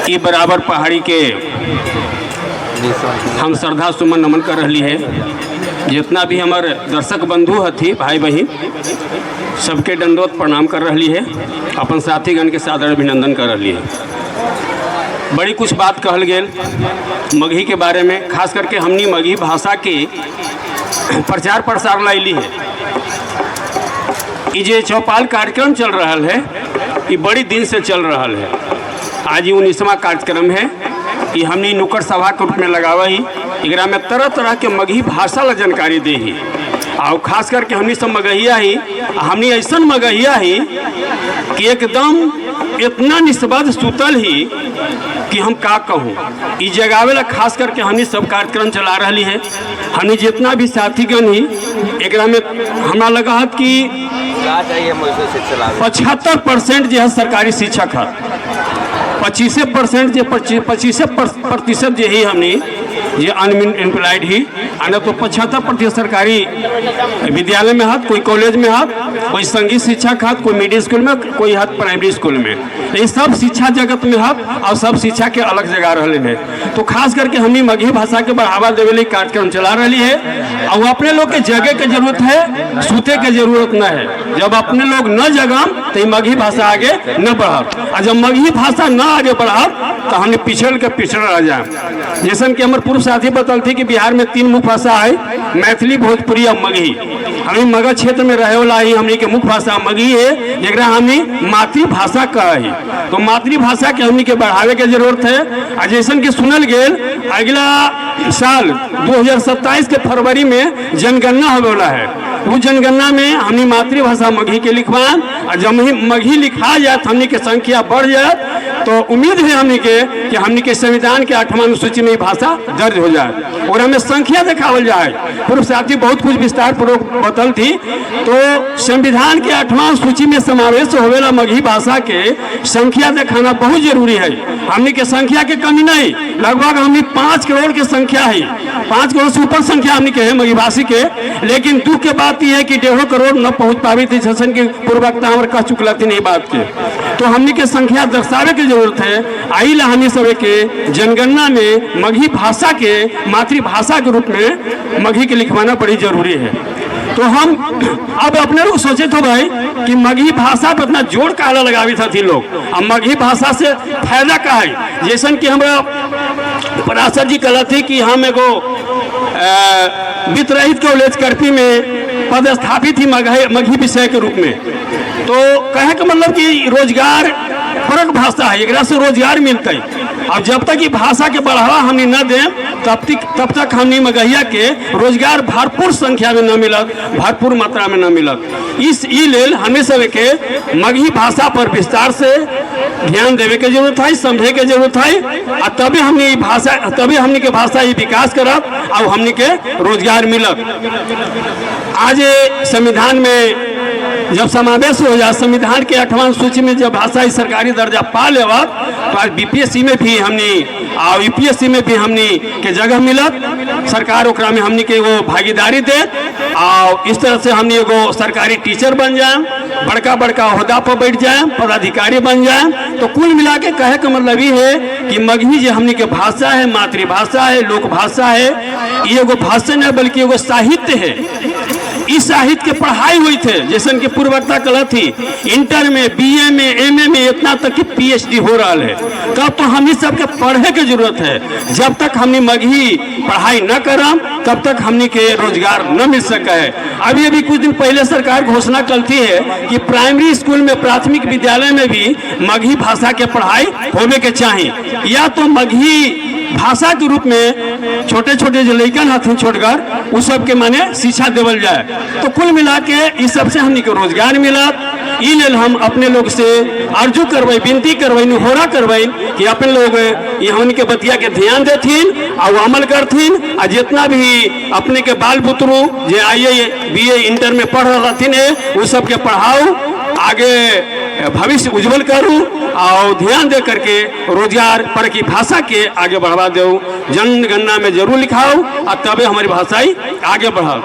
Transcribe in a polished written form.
ये बराबर पहाड़ी के हम श्रद्धा सुमन नमन कर रही है। जितना भी हमारे दर्शक बंधु हथी भाई बहन सबके दंडोत प्रणाम कर रही है, अपन साथीगण के सादर अभिनंदन कर रही है। बड़ी कुछ बात कहल गेल मगही के बारे में, खास करके हमनी मगही भाषा के प्रचार प्रसार लाइली है। ये जो चौपाल कार्यक्रम चल रहा है ये बड़ी दिन से चल रहा है। आज 19वां कार्यक्रम है। ये हमनी नुक्कड़ सभा के रूप में लगावा ही एकरा में तरह तरह के मगही भाषा ला जानकारी दे ही, और खास करके हमनी सब मगहिया ही, हमनी ऐसा मगहिया ही कि एकदम इतना निस्बद्ध सुतल ही कि हम का कहूँ। इस जगावे ला खास करके हमनी सब कार्यक्रम चला रही है। हमनी जितना भी साथीगण ही एकरा में हमरा लगा कि 75% जो है सरकारी शिक्षक है, 25% जो ही हमने ये अनएम्प्लॉयड ही आना, तो 75% सरकारी विद्यालय में हाथ, कोई कॉलेज में हाथ, कोई संगीत शिक्षक हाथ, कोई मिडिल स्कूल में, कोई हाथ प्राइमरी स्कूल में। ये सब शिक्षा जगत में हाथ और सब शिक्षा के अलग जगह रहे हैं। तो खास करके हमनी मगही भाषा के बढ़ावा देवे लिए कार्यक्रम चला रही है। और अपने लोग के जगह के जरूरत है, सूते के जरूरत न है। जब अपने लोग न जगम तो मगही भाषा आगे न बढ़ा, और जब मगही भाषा न आगे बढ़ा तो हमने पिछड़ के पिछड़ रह जाए। जैसा कि हमारे पूर्व साथी बतलती कि बिहार में 3 मुख्य भाषा है, मैथिली, भोजपुरी और मगही। हमें मगध क्षेत्र में रहे वाला ही हमने के मुख्य भाषा मगही है, जरा हमने मातृभाषा कहा है। तो मातृभाषा के हमने के बढ़ावे के जरूरत है। और जैसा कि सुनल गेल अगला साल 2027 के फरवरी में जनगणना होने वाला है। उस जनगणना में हमने मातृभाषा मगही के लिखवाएं, और जब मगही लिखा जाए तो हमने के संख्या बढ़ जाए तो उम्मीद है हमने कि हमने के संविधान के 8वां अनुसूची में भाषा दर्ज हो जाए और हमें संख्या दिखावल जाए। पूर्व साथी बहुत कुछ विस्तार पूर्वक बतल थी। तो संविधान के 8वां सूची में समावेश होवेला मगही भाषा के संख्या दिखाना बहुत जरूरी है। हमने के संख्या के कमी नहीं, लगभग हमने 5 करोड़ की संख्या है, 5 करोड़ से ऊपर संख्या हमने के है मगही भाषी के। लेकिन दुख के बात यह है कि 1.5 करोड़ न पहुंच पावी थी, जैसन की पूर्ववक्ता हमारे कह चुकला थी नहीं बात के। तो हमने के संख्या दर्शावे की जरूरत है। आई ला हमने सब के जनगणना में मगही भाषा के मातृभाषा के रूप में मगही के लिखवाना बड़ी जरूरी है। तो हम अब अपने लोग सोचे तो भाई कि मगही भाषा पर इतना जोर काला लगावी था थी लोग, अब मगही भाषा से फायदा का है। जैसा कि हमारा पराशर जी कहला थी कि हम एगो वित्त रहित कॉलेज करपी में पदस्थापित थी मगही विषय के रूप में। तो कहे का मतलब कि रोजगार फर्क भाषा है, एक से रोजगार मिलता है। अब जब तक ये भाषा के बढ़ावा हमने न दें तब तक हमने मगहिया के रोजगार भरपूर संख्या में न मिलत, भरपूर मात्रा में न मिलत। इस लेल हमें सब के मगही भाषा पर विस्तार से ध्यान देवे के जरूरत है, समझे के जरूरत है, और तभी हमने के भाषा ये विकास करब और हमने के रोजगार मिलत। आज संविधान में जब समावेश हो जाए, संविधान के 8वां सूची में जब भाषा सरकारी दर्जा पा लेवा तो आज बीपीएससी में भी हमने और यूपीएससी में भी हमने के जगह मिलत। सरकार ओकरा में हमने के वो भागीदारी दे और इस तरह से हमने एगो सरकारी टीचर बन जाए, बड़का बड़का ओहदा पर बैठ जाए, पदाधिकारी बन जाए। तो कुल मिला के कहे का मतलब ये है कि मगही जो हमने के भाषा है, मातृभाषा है, लोक भाषा है, ये एगो भाषा नहीं बल्कि एगो साहित्य है। इस साहित्य के पढ़ाई हुई थे, जैसे कि पूर्ववक्ता कला थी, इंटर में, बीए में, एमए में, इतना तक कि पीएचडी हो रहा है। तब तो हम इस सबके पढ़े की जरूरत है। जब तक हमने मगही पढ़ाई न करम तब तक हमने के रोजगार न मिल सका है। अभी कुछ दिन पहले सरकार घोषणा करती है कि प्राइमरी स्कूल में, प्राथमिक विद्यालय में भी मगही भाषा के पढ़ाई होने के चाहिए, या तो मगही भाषा के रूप में छोटे छोटे जो लड़कन हथिन छोटकर उस सब के माने शिक्षा देवल जाए। तो कुल मिला के इस सबसे हमने को रोजगार मिला। ई लेल हम अपने लोग से अर्जू करवाई, विनती करवाई, होरा करवाई कि अपने लोग यहाँ के बतिया के ध्यान देथिन और अमल करथिन। और जितना भी अपने के बाल बुतरू जो आईए बीए इंटर में पढ़ रही है उस सब के पढ़ाओ, आगे भविष्य उज्जवल करूँ और ध्यान दे करके रोजगार पर की भाषा के आगे बढ़ावा दो। जनगणना में जरूर लिखाओ और तबे हमारी भाषाई आगे बढ़ाओ।